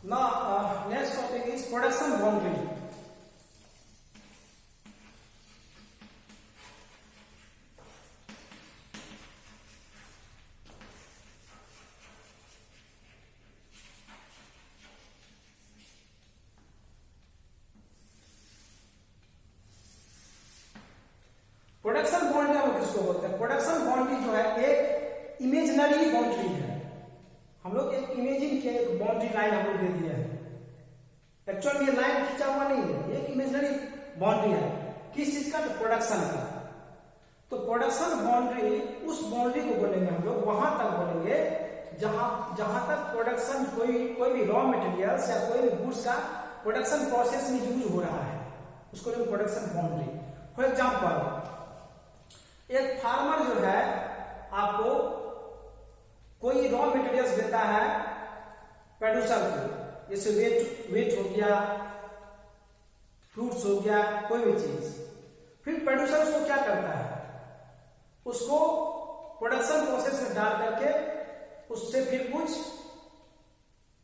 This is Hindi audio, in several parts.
Now, next topic is production boundary. Production boundary हम किसको बोलते हैं? प्रोडक्शन बाउंड्री जो है एक इमेजिनरी बाउंड्री है। हम लोग एक इमेजिन के एक बाउंड्री लाइन हम लोग दे दिया है। एक्चुअल में ये लाइन खींचा हुआ नहीं है, ये एक इमेजिनरी बाउंड्री है। किस चीज का? तो प्रोडक्शन का। तो प्रोडक्शन बाउंड्री उस बाउंड्री को बोलेंगे हम लोग, वहां तक बोलेंगे जहां तक प्रोडक्शन कोई भी रॉ मटेरियल्स या कोई भी गुड्स का प्रोडक्शन प्रोसेस में यूज हो रहा है, उसको बोलेंगे प्रोडक्शन बाउंड्री। फॉर एग्जाम्पल, एक फार्मर जो है आपको कोई रॉ मटेरियल्स देता है प्रोड्यूसर को, जैसे वेट हो गया, फ्रूट्स हो गया, कोई भी चीज। फिर प्रोड्यूसर उसको क्या करता है? उसको प्रोडक्शन प्रोसेस में डाल करके उससे फिर कुछ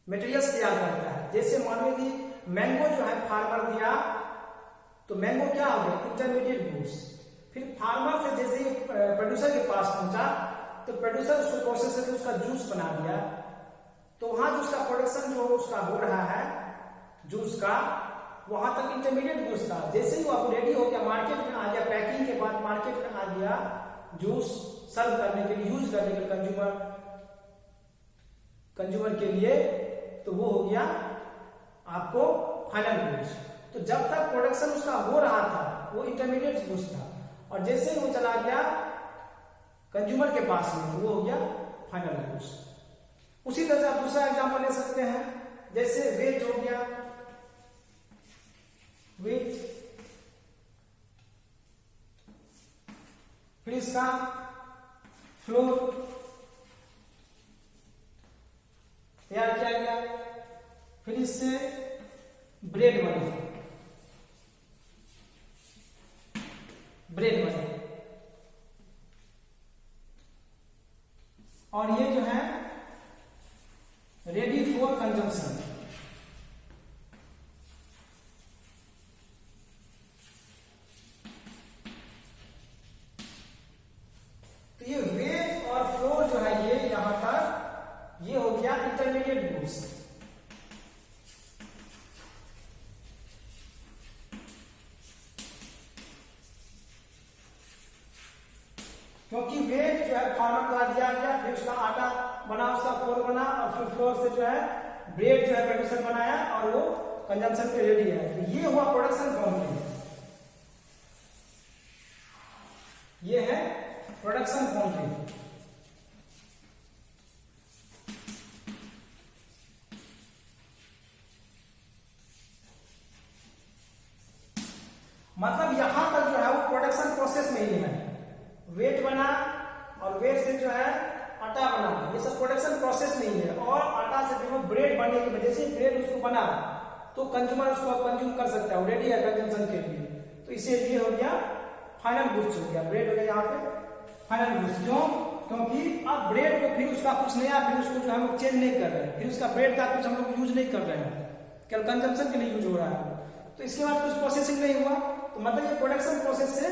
मटेरियल्स तैयार करता है। जैसे मान लीजिए मैंगो जो है फार्मर दिया, तो मैंगो क्या हो गया? Intermediate goods. फिर फार्मर से जैसे प्रोड्यूसर के पास पहुंचा, तो प्रोड्यूसर उसको प्रोसेस करके उसका जूस बना दिया। तो वहां जो उसका प्रोडक्शन जो उसका हो रहा है जूस का, वहां तक इंटरमीडिएट गुड्स था। जैसे ही वो अब रेडी हो गया, मार्केट में आ गया, पैकिंग के बाद मार्केट में आ गया जूस सर्व करने के लिए, यूज करने के लिए कंज्यूमर के लिए, तो वो हो गया आपको फाइनल गुड्स। तो जब तक प्रोडक्शन उसका हो रहा था वो इंटरमीडिएट गुड्स था, और जैसे ही वो चला गया कंज्यूमर के पास में, वो हो गया फाइनल गुड्स। उसी तरह से आप दूसरा एग्जांपल ले सकते हैं, जैसे वेट हो गया, वेट, फिर इसका फ्लोर तैयार किया गया, फिर इससे ब्रेड बने, और ये जो है रेडी फॉर कंजम्पशन। तो ये वेट और फ्लोर जो है ये यहां पर ये हो गया इंटरमीडिएट गुड्स। क्योंकि वेट जो है फार्मर द्वारा दिया गया, फिर उसका आटा बना, उसका फ्लोर बना, और फिर फ्लोर से जो है ब्रेड जो है प्रोड्यूसर बनाया, और वो कंजम्पशन के रेडी है। तो ये हुआ प्रोडक्शन बाउंड्री, ये है प्रोडक्शन बाउंड्री। मतलब यहां तक जो है वो प्रोडक्शन प्रोसेस में ही है, वेट बना और वेट से जो है आटा बना, ये सब प्रोडक्शन प्रोसेस में ही है। और आटा से फिर वो ब्रेड बनने की वजह से ब्रेड उसको बना, तो कंज्यूमर उसको कंज्यूम कर सकता है, रेडी है कंजम्पशन के लिए। तो इसे ये हो गया फाइनल गुड्स हो गया, ब्रेड हो गया यहाँ पे फाइनल गुड्स। क्यों? क्योंकि अब ब्रेड को फिर उसका कुछ नया, फिर उसको जो है हम चेंज नहीं कर रहे हैं, फिर उसका ब्रेड का कुछ हम लोग यूज नहीं कर रहे हैं, केवल कंजम्पशन के लिए यूज हो रहा है। तो इसके बाद कुछ प्रोसेसिंग नहीं हुआ, तो मतलब ये प्रोडक्शन प्रोसेस से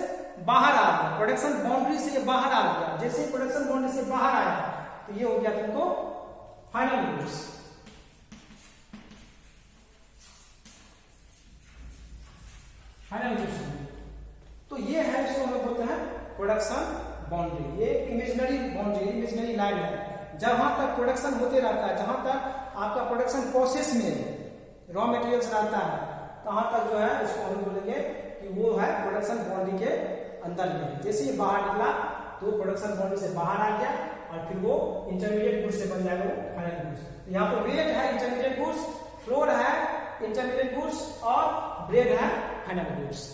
बाहर आ गया, प्रोडक्शन बाउंड्री से ये बाहर आ गया। जैसे ही प्रोडक्शन बाउंड्री से बाहर आया, तो ये हो गया तुमको फाइनल गुड्स। फाइनल गुड्स तो ये है, इसको हम लोग बोलते हैं प्रोडक्शन बाउंड्री। ये इमेजिनरी बाउंड्री, इमेजिनरी लाइन है, जहां तक प्रोडक्शन होते रहता है, जहां तक आपका प्रोडक्शन प्रोसेस में रॉ मटेरियल्स रहता है, तहां तक जो है इसको हम बोलेंगे कि वो है प्रोडक्शन बाउंड्री के अंदर में। जैसे ही बाहर निकला तो प्रोडक्शन बाउंड्री से बाहर आ गया, और फिर वो इंटरमीडिएट गुड्स से बन जाएगा वो फाइनल गुड्स। यहाँ पर वेट है इंटरमीडिएट गुड्स, फ्लोर है इंटरमीडिएट गुड्स, और ब्रेड है final goods.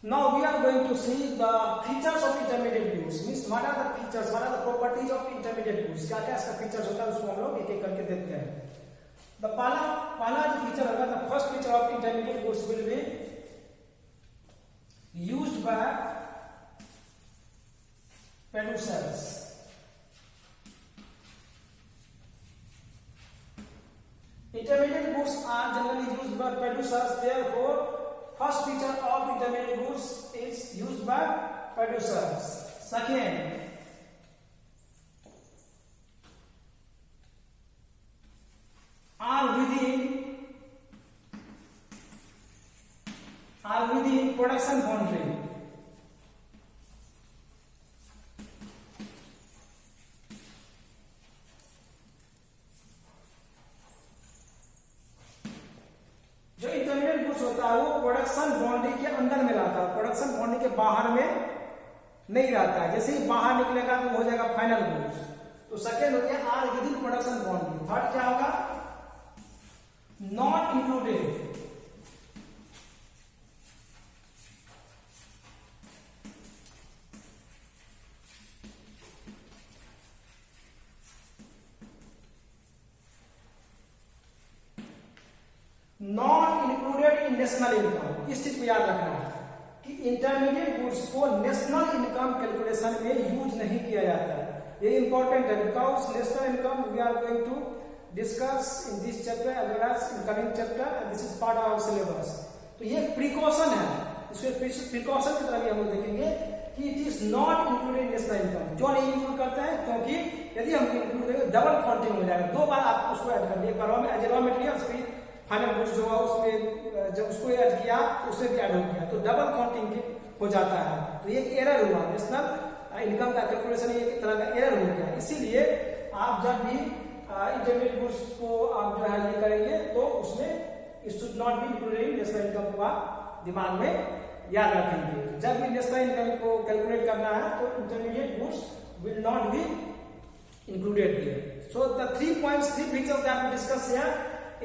Now we are going to see the features of intermediate goods. Means what are the features, what are the properties of intermediate goods? क्या क्या इसका फीचर्स होता है, उसको हम लोग एक एक करके देखते हैं। The पहला जो फीचर होगा, the first feature of intermediate goods will be used by producers. Intermediate goods are generally used by producers. Therefore, first feature of intermediate goods is used by producers. Second, are within production boundary. जो इंटरमीडिएट गुड्स होता है वो प्रोडक्शन बाउंड्री के अंदर में रहता है, प्रोडक्शन बाउंड्री के बाहर में नहीं रहता है। जैसे ही बाहर निकलेगा तो हो जाएगा फाइनल गुड्स। तो सेकेंड हो गया are within production boundary. Third क्या होगा, not included. Not included in national income. इस चीज को याद रखना है कि इंटरमीडिएट गुड्स को नेशनल इनकम कैलकुलेशन में यूज नहीं किया जाता है। ये इंपॉर्टेंट है because national income we are going to discuss in this chapter as well as in coming chapter and this is part of our syllabus. तो ये प्रिकॉशन है, इसको प्रिकॉशन की तरह भी हम लोग देखेंगे कि it is not included in national income. जो नहीं इंक्लूड करते हैं क्योंकि यदि हम इंक्लूड करेंगे डबल काउंटिंग हो जाएगा, दो बार आप उसको ऐड कर लिए, एक बार as raw material final goods जो है उसमें जब उसको ऐड किया तो उससे भी ऐड हो गया, तो डबल काउंटिंग हो जाता है। तो ये एरर हुआ, नेशनल इनकम का कैलकुलेशन एक तरह का एरर हो गया। इसीलिए आप जब भी इंटरमीडिएट गुड्स को आप जो है ये करेंगे तो उसमें it should not be included in national income को आप दिमाग में याद रखेंगे। जब भी नेशनल इनकम को कैलकुलेट करना है तो intermediate goods will not be included there. So the 3 points, 3 features that we discuss here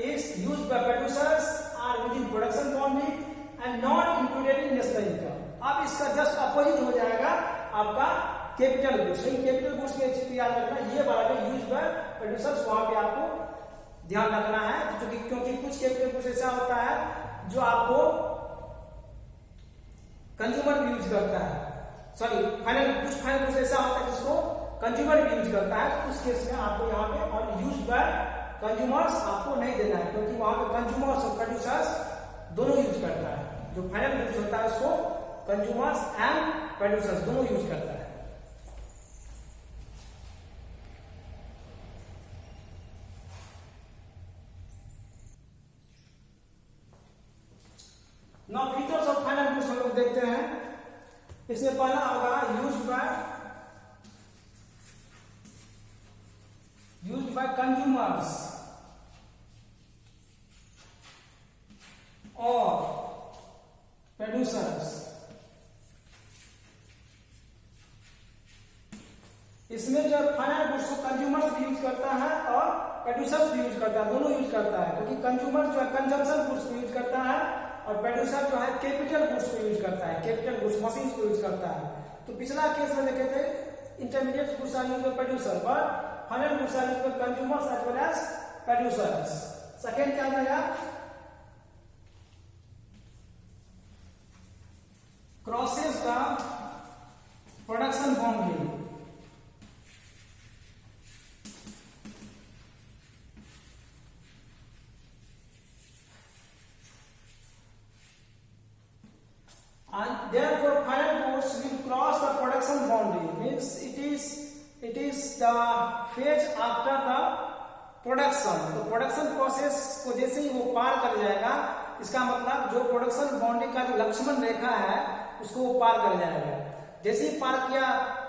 is used by producers, are within production boundary and not included in national income. अब इसका जस्ट अपोजिट हो जाएगा आपका कैपिटल गुड्स। लेकिन कैपिटल गुड्स में चीज याद रखना, ये वाला यूज बाय प्रोड्यूसर्स वहां पे आपको ध्यान रखना है क्योंकि कुछ कैपिटल गुड्स ऐसा होता है जो आपको कंज्यूमर भी यूज करता है, सॉरी कुछ फाइनल गुड्स ऐसा होता है जिसको कंज्यूमर भी यूज करता है। तो उस केस में आपको यहाँ पे और यूज बाय कंज्यूमर्स आपको नहीं देना है क्योंकि वहां पे कंज्यूमर्स और प्रोड्यूसर्स दोनों यूज करता है। जो फाइनल गुड्स होता है उसको कंज्यूमर्स एंड प्रोड्यूसर्स दोनों यूज करता है। Now features of final goods हम लोग देखते हैं। इसमें पहला होगा यूज्ड बाय कंज्यूमर्स और प्रोड्यूसर्स। इसमें जो फाइनल गुड्स को कंज्यूमर्स भी यूज करता है और प्रोड्यूसर्स भी यूज करता है, दोनों यूज करता है क्योंकि कंज्यूमर जो है कंजम्पशन गुड्स को यूज करता है और प्रोड्यूसर जो है कैपिटल गुड्स को यूज करता है, कैपिटल गुड्स मशीन्स को यूज करता है। तो पिछला केस में देखे थे intermediate goods are used by producer but final goods are used by consumers as well as producers. Second क्या आएगा, crosses the production boundary. And therefore final goods will cross the production boundary, means it is the phase after the production। तो प्रोडक्शन प्रोसेस को जैसे ही वो पार कर जाएगा, इसका मतलब जो प्रोडक्शन बाउंड्री का जो लक्ष्मण रेखा है उसको वो पार कर जाएगा। जैसे ही पार किया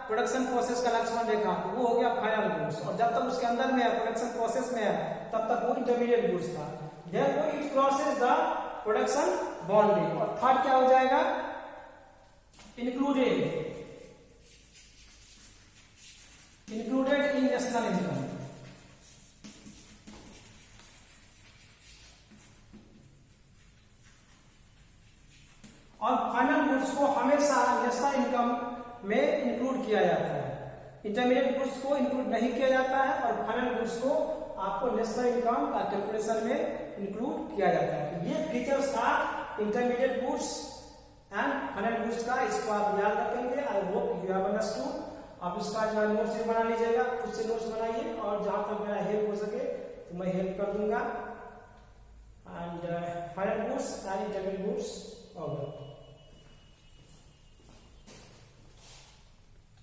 प्रोडक्शन प्रोसेस का लक्ष्मण रेखा तो वो हो गया फाइनल गुड्स, और जब तक उसके अंदर में है प्रोडक्शन प्रोसेस में है तब तक वो इंटरमीडिएट गुड्स था। therefore it crosses the production boundary. और थर्ड क्या हो जाएगा, included in national income। और फाइनल गुड्स को हमेशा नेशनल इनकम में इंक्लूड किया जाता है, इंटरमीडिएट गुड्स को इंक्लूड नहीं किया जाता है और फाइनल गुड्स को आपको नेशनल इनकम का कैलकुलेशन में इंक्लूड किया जाता है। ये फीचर्स था intermediate goods and final goods का, इसको आप याद रखेंगे। I hope you have understood. आप उसका जो है नोट्स भी बना लीजिएगा, खुद से नोट्स बनाइए और जहां तक मेरा हेल्प हो सके तो मैं हेल्प कर दूंगा। And final goods and intermediate goods over.